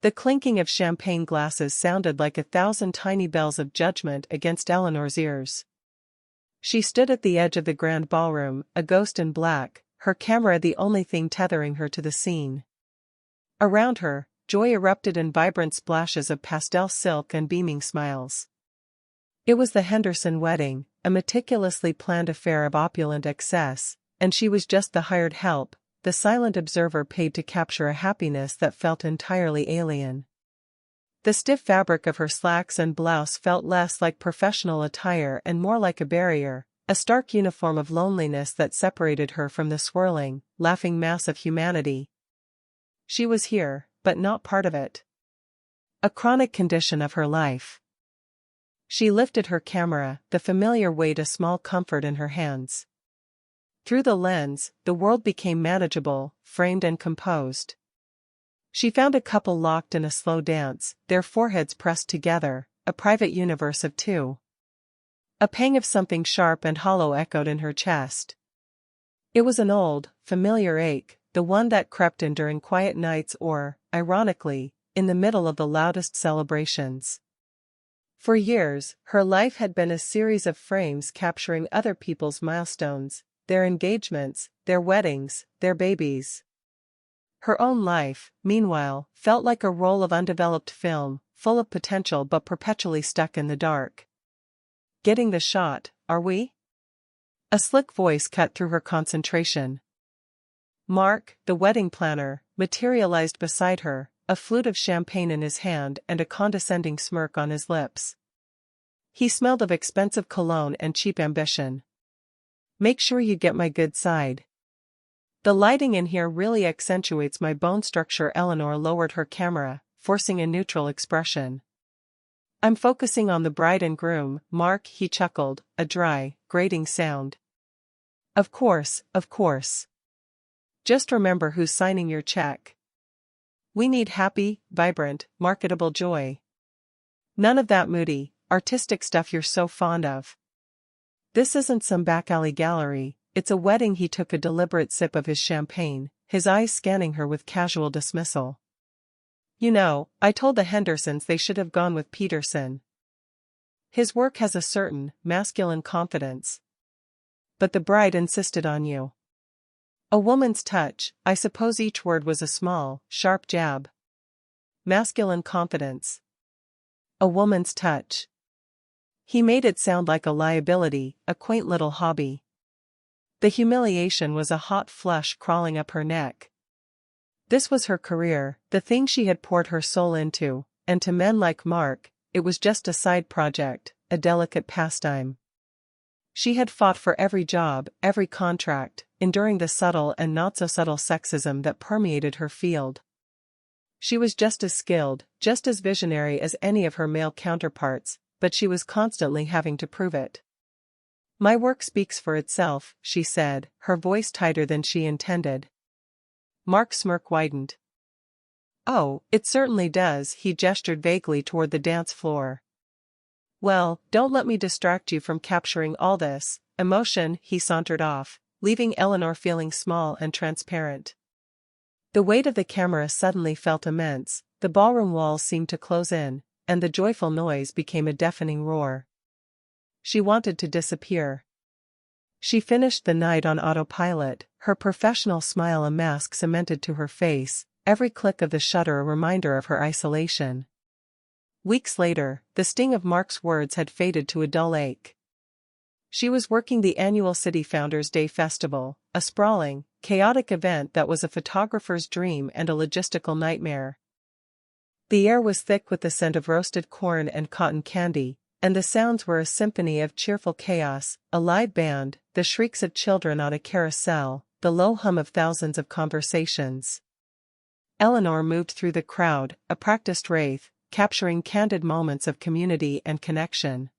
The clinking of champagne glasses sounded like 1,000 tiny bells of judgment against Eleanor's ears. She stood at the edge of the grand ballroom, a ghost in black, her camera the only thing tethering her to the scene. Around her, joy erupted in vibrant splashes of pastel silk and beaming smiles. It was the Henderson wedding, a meticulously planned affair of opulent excess, and she was just the hired help, the silent observer paid to capture a happiness that felt entirely alien. The stiff fabric of her slacks and blouse felt less like professional attire and more like a barrier, a stark uniform of loneliness that separated her from the swirling, laughing mass of humanity. She was here, but not part of it. A chronic condition of her life. She lifted her camera, the familiar weight a small comfort in her hands. Through the lens, the world became manageable, framed and composed. She found a couple locked in a slow dance, their foreheads pressed together, a private universe of two. A pang of something sharp and hollow echoed in her chest. It was an old, familiar ache, the one that crept in during quiet nights or, ironically, in the middle of the loudest celebrations. For years, her life had been a series of frames capturing other people's milestones, their engagements, their weddings, their babies. Her own life, meanwhile, felt like a roll of undeveloped film, full of potential but perpetually stuck in the dark. Getting the shot, are we? A slick voice cut through her concentration. Mark, the wedding planner, materialized beside her, a flute of champagne in his hand and a condescending smirk on his lips. He smelled of expensive cologne and cheap ambition. Make sure you get my good side. The lighting in here really accentuates my bone structure. Eleanor lowered her camera, forcing a neutral expression. I'm focusing on the bride and groom, Mark, he chuckled, a dry, grating sound. Of course, of course. Just remember who's signing your check. We need happy, vibrant, marketable joy. None of that moody, artistic stuff you're so fond of. This isn't some back alley gallery, it's a wedding. He took a deliberate sip of his champagne, his eyes scanning her with casual dismissal. You know, I told the Hendersons they should have gone with Peterson. His work has a certain, masculine confidence. But the bride insisted on you. A woman's touch, I suppose. Each word was a small, sharp jab. Masculine confidence. A woman's touch. He made it sound like a liability, a quaint little hobby. The humiliation was a hot flush crawling up her neck. This was her career, the thing she had poured her soul into, and to men like Mark, it was just a side project, a delicate pastime. She had fought for every job, every contract, enduring the subtle and not-so-subtle sexism that permeated her field. She was just as skilled, just as visionary as any of her male counterparts, but she was constantly having to prove it. My work speaks for itself, she said, her voice tighter than she intended. Mark's smirk widened. Oh, it certainly does. He gestured vaguely toward the dance floor. Well, don't let me distract you from capturing all this emotion. He sauntered off, leaving Eleanor feeling small and transparent. The weight of the camera suddenly felt immense, the ballroom walls seemed to close in, and the joyful noise became a deafening roar. She wanted to disappear. She finished the night on autopilot, her professional smile a mask cemented to her face, every click of the shutter a reminder of her isolation. Weeks later, the sting of Mark's words had faded to a dull ache. She was working the annual City Founders Day Festival, a sprawling, chaotic event that was a photographer's dream and a logistical nightmare. The air was thick with the scent of roasted corn and cotton candy, and the sounds were a symphony of cheerful chaos, a live band, the shrieks of children on a carousel, the low hum of thousands of conversations. Eleanor moved through the crowd, a practiced wraith, capturing candid moments of community and connection.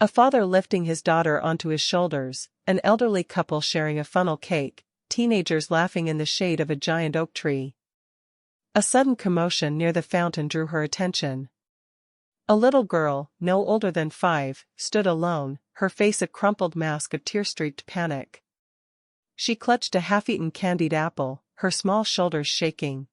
A father lifting his daughter onto his shoulders, an elderly couple sharing a funnel cake, teenagers laughing in the shade of a giant oak tree. A sudden commotion near the fountain drew her attention. A little girl, no older than 5, stood alone, her face a crumpled mask of tear-streaked panic. She clutched a half-eaten candied apple, her small shoulders shaking.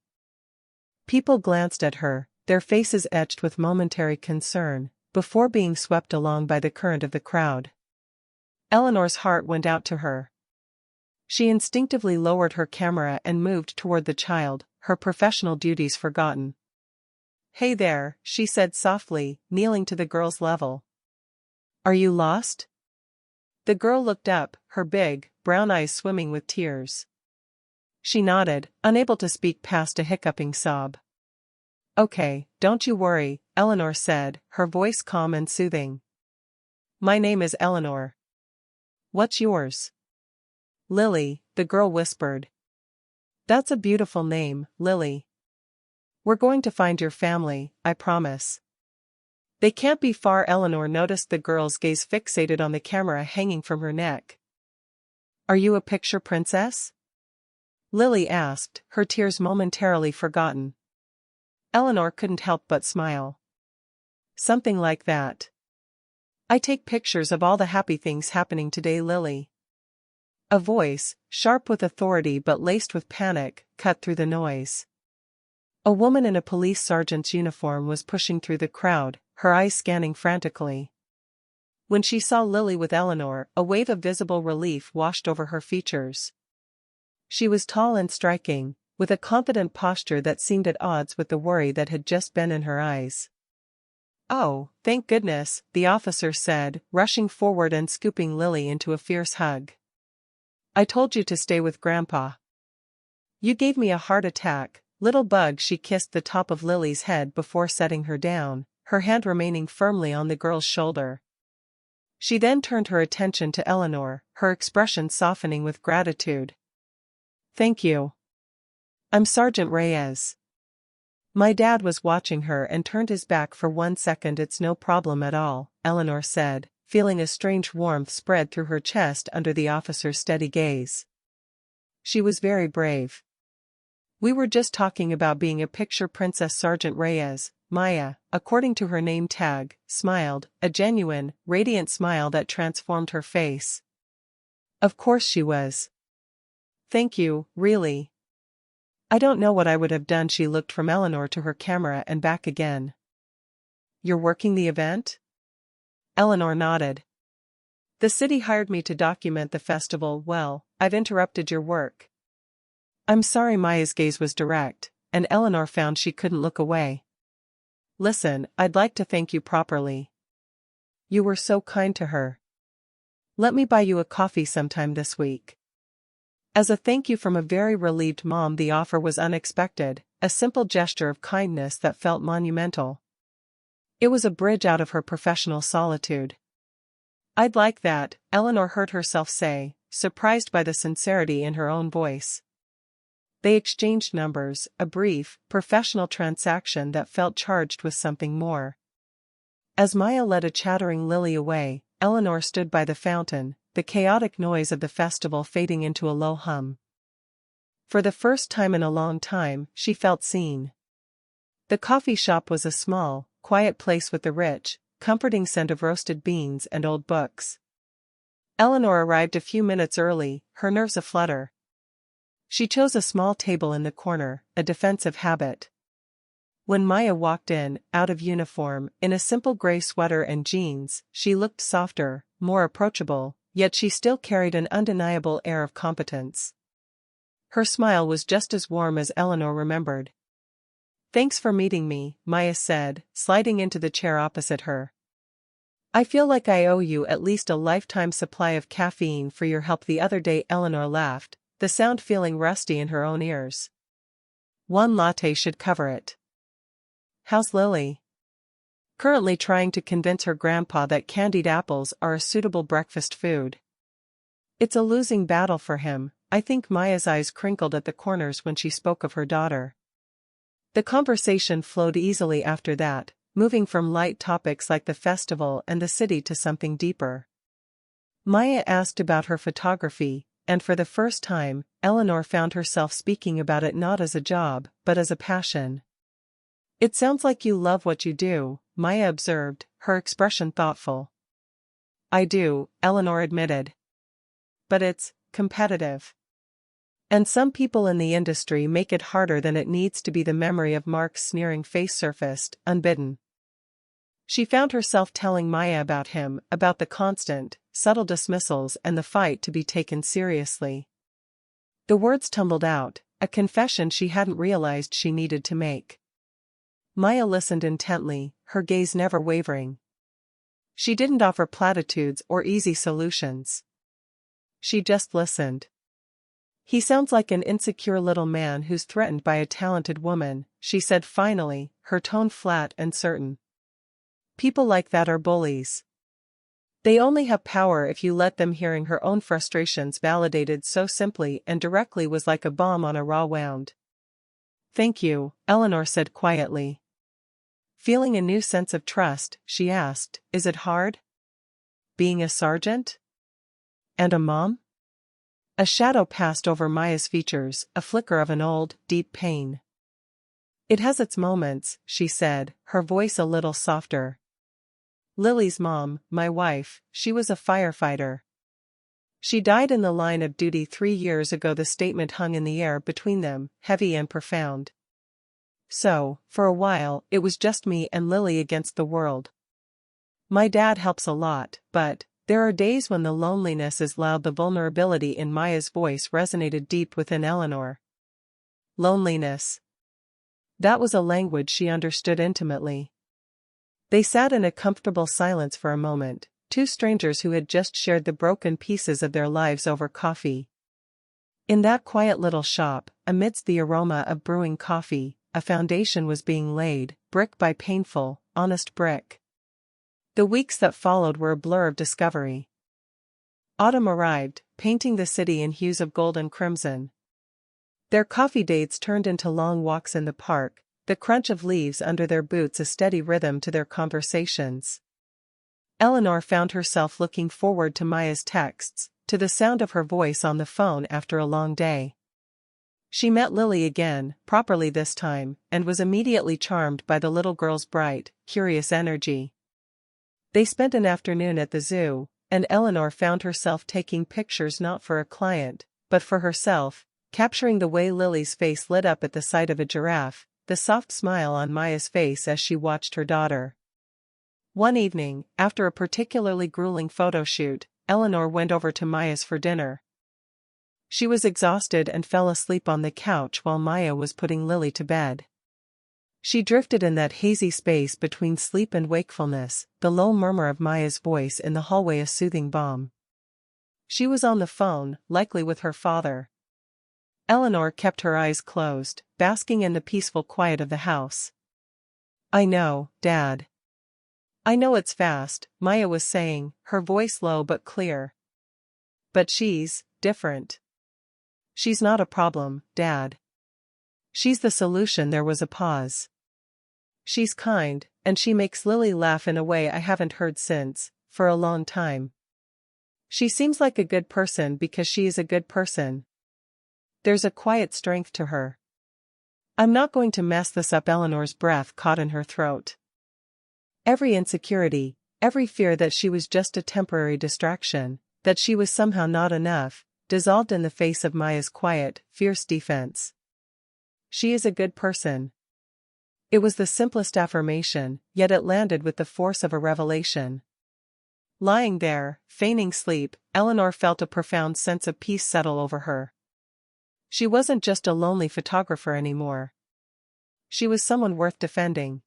People glanced at her, their faces etched with momentary concern, before being swept along by the current of the crowd. Eleanor's heart went out to her. She instinctively lowered her camera and moved toward the child, her professional duties forgotten. "Hey there," she said softly, kneeling to the girl's level. "Are you lost?" The girl looked up, her big, brown eyes swimming with tears. She nodded, unable to speak past a hiccuping sob. "Okay, don't you worry," Eleanor said, her voice calm and soothing. "My name is Eleanor." "What's yours?" "Lily," the girl whispered. "That's a beautiful name, Lily. We're going to find your family, I promise." "They can't be far." Eleanor noticed the girl's gaze fixated on the camera hanging from her neck. "Are you a picture princess?" Lily asked, her tears momentarily forgotten. Eleanor couldn't help but smile. "Something like that. I take pictures of all the happy things happening today, Lily." A voice, sharp with authority but laced with panic, cut through the noise. A woman in a police sergeant's uniform was pushing through the crowd, her eyes scanning frantically. When she saw Lily with Eleanor, a wave of visible relief washed over her features. She was tall and striking, with a confident posture that seemed at odds with the worry that had just been in her eyes. "Oh, thank goodness," the officer said, rushing forward and scooping Lily into a fierce hug. "I told you to stay with Grandpa. You gave me a heart attack, little bug." She kissed the top of Lily's head before setting her down, her hand remaining firmly on the girl's shoulder. She then turned her attention to Eleanor, her expression softening with gratitude. "Thank you. I'm Sergeant Reyes. My dad was watching her and turned his back for 1 second." "It's no problem at all," Eleanor said, feeling a strange warmth spread through her chest under the officer's steady gaze. She was very brave. "We were just talking about being a picture princess." Sergeant Reyes, Maya, according to her name tag, smiled, a genuine, radiant smile that transformed her face. "Of course she was. Thank you, really. I don't know what I would have done." She looked from Eleanor to her camera and back again. "You're working the event?" Eleanor nodded. "The city hired me to document the festival." "Well, I've interrupted your work." "I'm sorry." Maya's gaze was direct, and Eleanor found she couldn't look away. "Listen, I'd like to thank you properly. You were so kind to her. Let me buy you a coffee sometime this week." As a thank you from a very relieved mom, the offer was unexpected, a simple gesture of kindness that felt monumental. It was a bridge out of her professional solitude. "I'd like that," Eleanor heard herself say, surprised by the sincerity in her own voice. They exchanged numbers, a brief, professional transaction that felt charged with something more. As Maya led a chattering Lily away, Eleanor stood by the fountain, the chaotic noise of the festival fading into a low hum. For the first time in a long time, she felt seen. The coffee shop was a small, quiet place with the rich, comforting scent of roasted beans and old books. Eleanor arrived a few minutes early, her nerves aflutter. She chose a small table in the corner, a defensive habit. When Maya walked in, out of uniform, in a simple gray sweater and jeans, she looked softer, more approachable, yet she still carried an undeniable air of competence. Her smile was just as warm as Eleanor remembered. "Thanks for meeting me," Maya said, sliding into the chair opposite her. "I feel like I owe you at least a lifetime supply of caffeine for your help the other day." Eleanor laughed, the sound feeling rusty in her own ears. "One latte should cover it." "How's Lily?" "Currently trying to convince her grandpa that candied apples are a suitable breakfast food." "It's a losing battle for him," I think. Maya's eyes crinkled at the corners when she spoke of her daughter. The conversation flowed easily after that, moving from light topics like the festival and the city to something deeper. Maya asked about her photography, and for the first time, Eleanor found herself speaking about it not as a job, but as a passion. "It sounds like you love what you do," Maya observed, her expression thoughtful. "I do," Eleanor admitted. "But it's competitive." And some people in the industry make it harder than it needs to be. The memory of Mark's sneering face surfaced, unbidden. She found herself telling Maya about him, about the constant, subtle dismissals and the fight to be taken seriously. The words tumbled out, a confession she hadn't realized she needed to make. Maya listened intently, her gaze never wavering. She didn't offer platitudes or easy solutions. She just listened. "He sounds like an insecure little man who's threatened by a talented woman," she said finally, her tone flat and certain. "People like that are bullies. They only have power if you let them." Hearing her own frustrations validated so simply and directly was like a bomb on a raw wound. "Thank you," Eleanor said quietly. Feeling a new sense of trust, she asked, "Is it hard? Being a sergeant? And a mom?" A shadow passed over Maya's features, a flicker of an old, deep pain. "It has its moments," she said, her voice a little softer. "Lily's mom, my wife, she was a firefighter. She died in the line of duty 3 years ago." The statement hung in the air between them, heavy and profound. "So, for a while, it was just me and Lily against the world. My dad helps a lot, but there are days when the loneliness is loud." The vulnerability in Maya's voice resonated deep within Eleanor. Loneliness. That was a language she understood intimately. They sat in a comfortable silence for a moment, two strangers who had just shared the broken pieces of their lives over coffee. In that quiet little shop, amidst the aroma of brewing coffee, a foundation was being laid, brick by painful, honest brick. The weeks that followed were a blur of discovery. Autumn arrived, painting the city in hues of gold and crimson. Their coffee dates turned into long walks in the park, the crunch of leaves under their boots a steady rhythm to their conversations. Eleanor found herself looking forward to Maya's texts, to the sound of her voice on the phone after a long day. She met Lily again, properly this time, and was immediately charmed by the little girl's bright, curious energy. They spent an afternoon at the zoo, and Eleanor found herself taking pictures not for a client, but for herself, capturing the way Lily's face lit up at the sight of a giraffe, the soft smile on Maya's face as she watched her daughter. One evening, after a particularly grueling photo shoot, Eleanor went over to Maya's for dinner. She was exhausted and fell asleep on the couch while Maya was putting Lily to bed. She drifted in that hazy space between sleep and wakefulness, the low murmur of Maya's voice in the hallway a soothing balm. She was on the phone, likely with her father. Eleanor kept her eyes closed, basking in the peaceful quiet of the house. "I know, Dad. I know it's fast," Maya was saying, her voice low but clear. "But she's different. She's not a problem, Dad. She's the solution." There was a pause. "She's kind, and she makes Lily laugh in a way I haven't heard since, for a long time. She seems like a good person because she is a good person. There's a quiet strength to her." "I'm not going to mess this up." Eleanor's breath caught in her throat. Every insecurity, every fear that she was just a temporary distraction, that she was somehow not enough, dissolved in the face of Maya's quiet, fierce defense. "She is a good person." It was the simplest affirmation, yet it landed with the force of a revelation. Lying there, feigning sleep, Eleanor felt a profound sense of peace settle over her. She wasn't just a lonely photographer anymore. She was someone worth defending.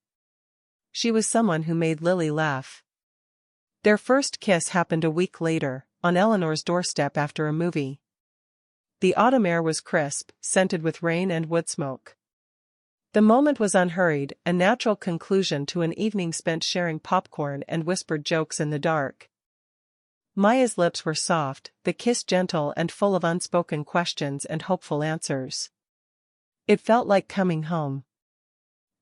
She was someone who made Lily laugh. Their first kiss happened a week later, on Eleanor's doorstep after a movie. The autumn air was crisp, scented with rain and wood smoke. The moment was unhurried, a natural conclusion to an evening spent sharing popcorn and whispered jokes in the dark. Maya's lips were soft, the kiss gentle and full of unspoken questions and hopeful answers. It felt like coming home.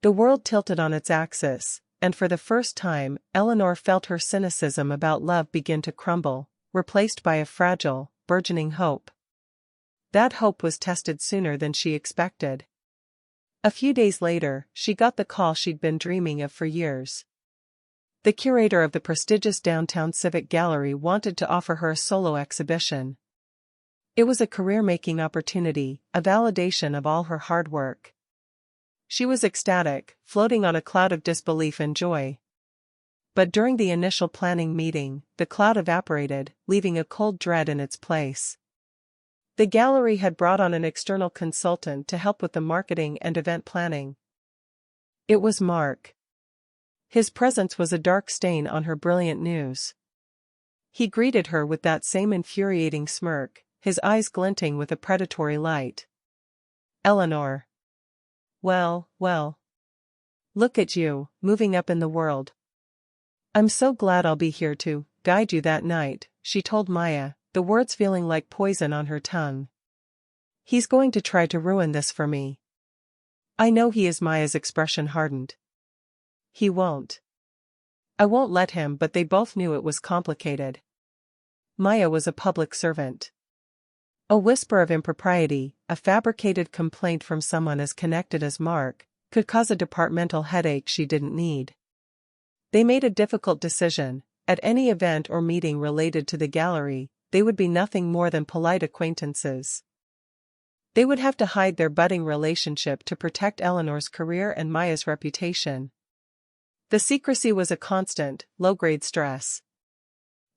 The world tilted on its axis, and for the first time, Eleanor felt her cynicism about love begin to crumble, replaced by a fragile, burgeoning hope. That hope was tested sooner than she expected. A few days later, she got the call she'd been dreaming of for years. The curator of the prestigious downtown Civic Gallery wanted to offer her a solo exhibition. It was a career-making opportunity, a validation of all her hard work. She was ecstatic, floating on a cloud of disbelief and joy. But during the initial planning meeting, the cloud evaporated, leaving a cold dread in its place. The gallery had brought on an external consultant to help with the marketing and event planning. It was Mark. His presence was a dark stain on her brilliant news. He greeted her with that same infuriating smirk, his eyes glinting with a predatory light. Eleanor. Well, well. Look at you, moving up in the world. I'm so glad I'll be here to guide you that night, she told Maya, the words feeling like poison on her tongue. He's going to try to ruin this for me. I know he is. Maya's expression hardened. He won't. I won't let him, but they both knew it was complicated. Maya was a public servant. A whisper of impropriety, a fabricated complaint from someone as connected as Mark, could cause a departmental headache she didn't need. They made a difficult decision. At any event or meeting related to the gallery, they would be nothing more than polite acquaintances. They would have to hide their budding relationship to protect Eleanor's career and Maya's reputation. The secrecy was a constant, low-grade stress.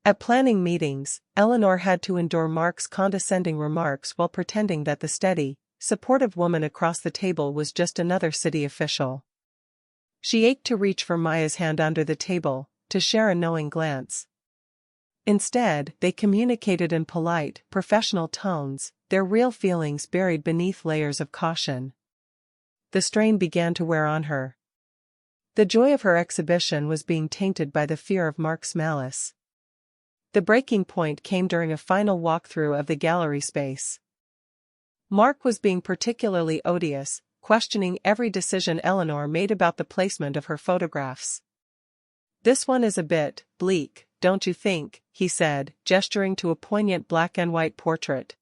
At planning meetings, Eleanor had to endure Mark's condescending remarks while pretending that the steady, supportive woman across the table was just another city official. She ached to reach for Maya's hand under the table, to share a knowing glance. Instead, they communicated in polite, professional tones, their real feelings buried beneath layers of caution. The strain began to wear on her. The joy of her exhibition was being tainted by the fear of Mark's malice. The breaking point came during a final walkthrough of the gallery space. Mark was being particularly odious, questioning every decision Eleanor made about the placement of her photographs. This one is a bit bleak, don't you think, he said, gesturing to a poignant black and white portrait.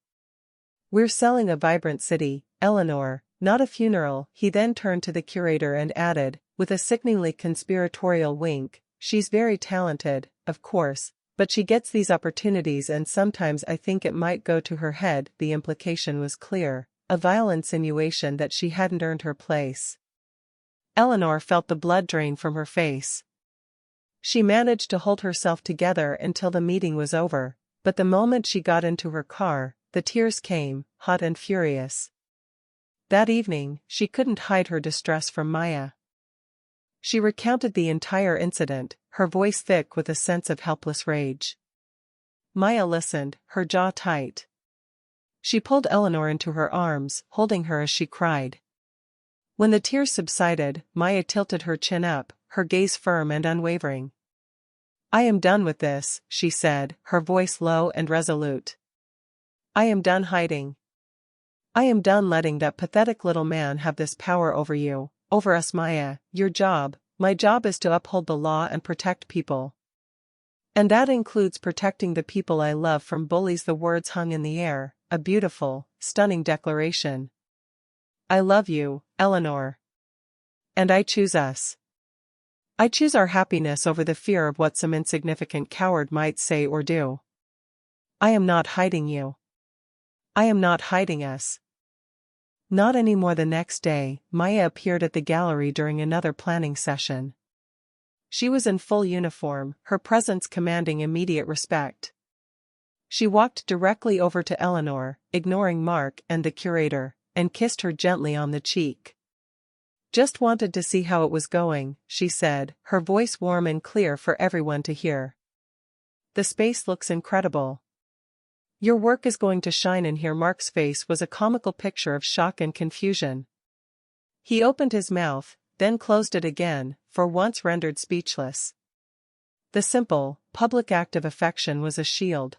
We're selling a vibrant city, Eleanor, not a funeral. He then turned to the curator and added, with a sickeningly conspiratorial wink, she's very talented, of course, but she gets these opportunities and sometimes I think it might go to her head. The implication was clear, a vile insinuation that she hadn't earned her place. Eleanor felt the blood drain from her face. She managed to hold herself together until the meeting was over, but the moment she got into her car, the tears came, hot and furious. That evening, she couldn't hide her distress from Maya. She recounted the entire incident, her voice thick with a sense of helpless rage. Maya listened, her jaw tight. She pulled Eleanor into her arms, holding her as she cried. When the tears subsided, Maya tilted her chin up, her gaze firm and unwavering. I am done with this, she said, her voice low and resolute. I am done hiding. I am done letting that pathetic little man have this power over you, over us. Maya, my job is to uphold the law and protect people. And that includes protecting the people I love from bullies. The words hung in the air, a beautiful, stunning declaration. I love you, Eleanor. And I choose us. I choose our happiness over the fear of what some insignificant coward might say or do. I am not hiding you. I am not hiding us. Not anymore. The next day, Maya appeared at the gallery during another planning session. She was in full uniform, her presence commanding immediate respect. She walked directly over to Eleanor, ignoring Mark and the curator, and kissed her gently on the cheek. Just wanted to see how it was going, she said, her voice warm and clear for everyone to hear. The space looks incredible. Your work is going to shine in here. Mark's face was a comical picture of shock and confusion. He opened his mouth, then closed it again, for once rendered speechless. The simple, public act of affection was a shield.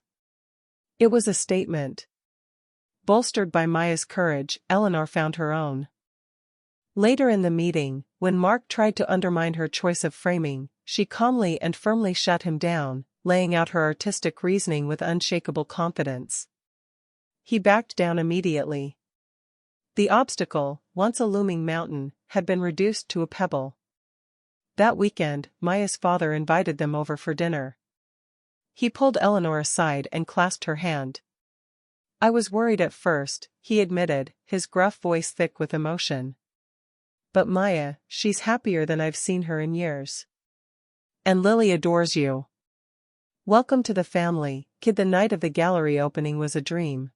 It was a statement. Bolstered by Maya's courage, Eleanor found her own. Later in the meeting, when Mark tried to undermine her choice of framing, she calmly and firmly shut him down, laying out her artistic reasoning with unshakable confidence. He backed down immediately. The obstacle, once a looming mountain, had been reduced to a pebble. That weekend, Maya's father invited them over for dinner. He pulled Eleanor aside and clasped her hand. I was worried at first, he admitted, his gruff voice thick with emotion. But Maya, she's happier than I've seen her in years. And Lily adores you. Welcome to the family, kid. The night of the gallery opening was a dream.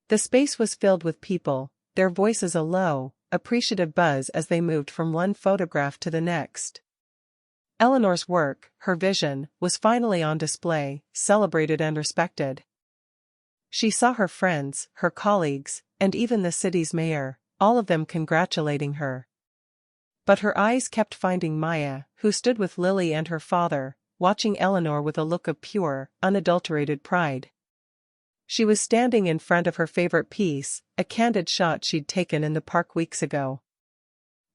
The space was filled with people, their voices a low, appreciative buzz as they moved from one photograph to the next. Eleanor's work, her vision, was finally on display, celebrated and respected. She saw her friends, her colleagues, and even the city's mayor, all of them congratulating her. But her eyes kept finding Maya, who stood with Lily and her father, watching Eleanor with a look of pure, unadulterated pride. She was standing in front of her favorite piece, a candid shot she'd taken in the park weeks ago.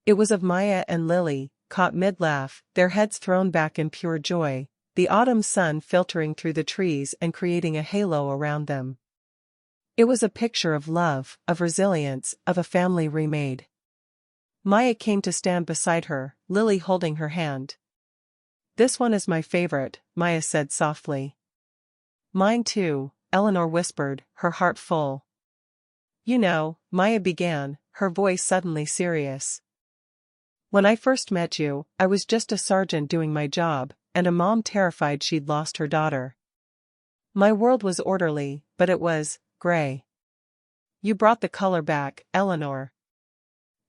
It was of Maya and Lily, caught mid-laugh, their heads thrown back in pure joy, the autumn sun filtering through the trees and creating a halo around them. It was a picture of love, of resilience, of a family remade. Maya came to stand beside her, Lily holding her hand. "This one is my favorite," Maya said softly. "Mine too," Eleanor whispered, her heart full. "You know," Maya began, her voice suddenly serious. "When I first met you, I was just a sergeant doing my job, and a mom terrified she'd lost her daughter. My world was orderly, but it was gray. You brought the color back, Eleanor.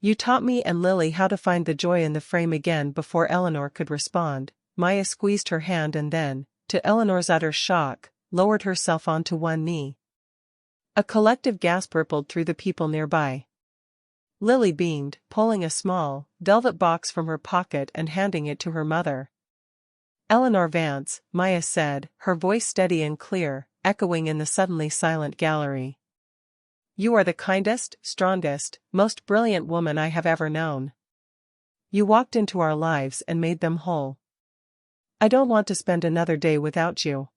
You taught me and Lily how to find the joy in the frame again." Before Eleanor could respond, Maya squeezed her hand and then, to Eleanor's utter shock, lowered herself onto one knee. A collective gasp rippled through the people nearby. Lily beamed, pulling a small, velvet box from her pocket and handing it to her mother. "Eleanor Vance," Maya said, her voice steady and clear, echoing in the suddenly silent gallery. "You are the kindest, strongest, most brilliant woman I have ever known. You walked into our lives and made them whole. I don't want to spend another day without you.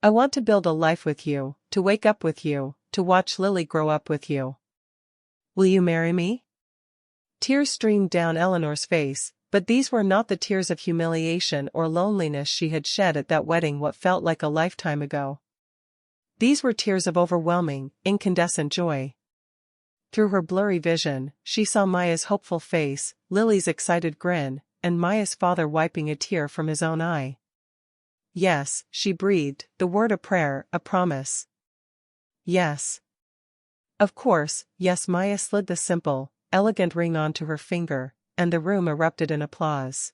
I want to build a life with you, to wake up with you, to watch Lily grow up with you. Will you marry me?" Tears streamed down Eleanor's face, but these were not the tears of humiliation or loneliness she had shed at that wedding what felt like a lifetime ago. These were tears of overwhelming, incandescent joy. Through her blurry vision, she saw Maya's hopeful face, Lily's excited grin, and Maya's father wiping a tear from his own eye. "Yes," she breathed, the word a prayer, a promise. "Yes. Of course, yes." Maya slid the simple, elegant ring onto her finger, and the room erupted in applause.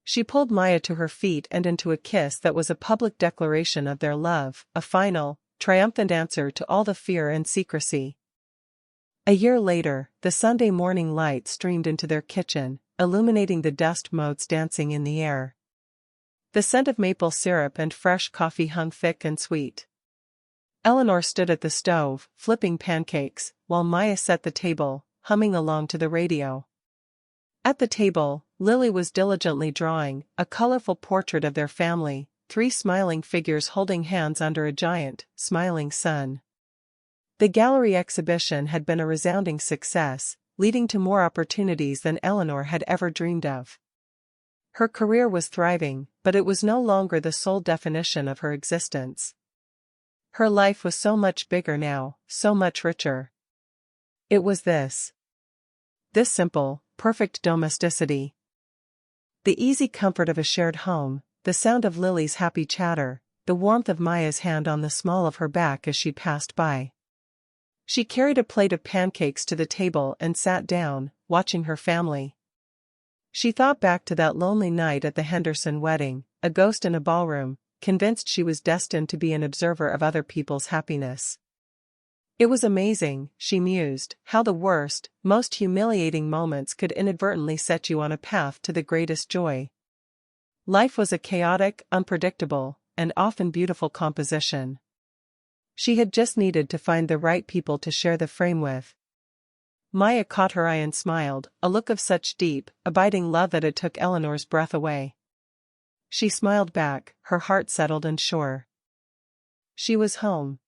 She pulled Maya to her feet and into a kiss that was a public declaration of their love, a final, triumphant answer to all the fear and secrecy. A year later, the Sunday morning light streamed into their kitchen, illuminating the dust motes dancing in the air. The scent of maple syrup and fresh coffee hung thick and sweet. Eleanor stood at the stove, flipping pancakes, while Maya set the table, humming along to the radio. At the table, Lily was diligently drawing a colorful portrait of their family, 3 smiling figures holding hands under a giant, smiling sun. The gallery exhibition had been a resounding success, leading to more opportunities than Eleanor had ever dreamed of. Her career was thriving, but it was no longer the sole definition of her existence. Her life was so much bigger now, so much richer. It was this simple, perfect domesticity. The easy comfort of a shared home, the sound of Lily's happy chatter, the warmth of Maya's hand on the small of her back as she passed by. She carried a plate of pancakes to the table and sat down, watching her family. She thought back to that lonely night at the Henderson wedding, a ghost in a ballroom, convinced she was destined to be an observer of other people's happiness. It was amazing, she mused, how the worst, most humiliating moments could inadvertently set you on a path to the greatest joy. Life was a chaotic, unpredictable, and often beautiful composition. She had just needed to find the right people to share the frame with. Maya caught her eye and smiled, a look of such deep, abiding love that it took Eleanor's breath away. She smiled back, her heart settled and sure. She was home.